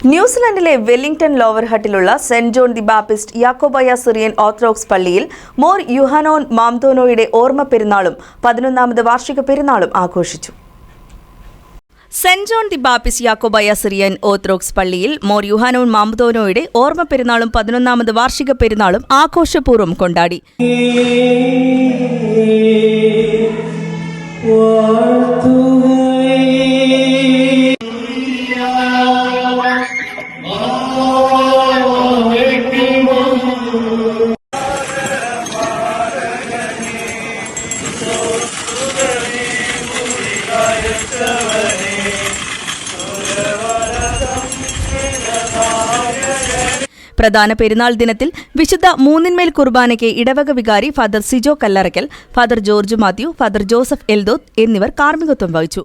ന്യൂസിലൻഡിലെ Wellington Lower ഹട്ടിലുള്ള Saint John the Baptist Yakobaya Syrian Orthodox പള്ളിയിൽ മോർ യുഹാനോൻ മാംതോനോയുടെ ഓർമ്മ പെരുന്നാളും 11ാമത് വാർഷിക പെരുന്നാളും ആഘോഷിച്ചു. Saint John the Baptist Yakobaya Syrian Orthodox പള്ളിയിൽ മോർ യുഹാനോൻ മാംതോനോയുടെ ഓർമ്മ പെരുന്നാളും 11ാമത് വാർഷിക പെരുന്നാളും ആഘോഷപൂർവ്വം കൊണ്ടാടി. പ്രധാന പെരുന്നാൾ ദിനത്തിൽ വിശുദ്ധ മൂന്നിന്മേൽ കുർബാനയ്ക്ക് ഇടവക വികാരി Father Sijo Kallarakkal, Father George Mathew, Father Joseph Eldhoth എന്നിവർ കാർമ്മികത്വം വഹിച്ചു.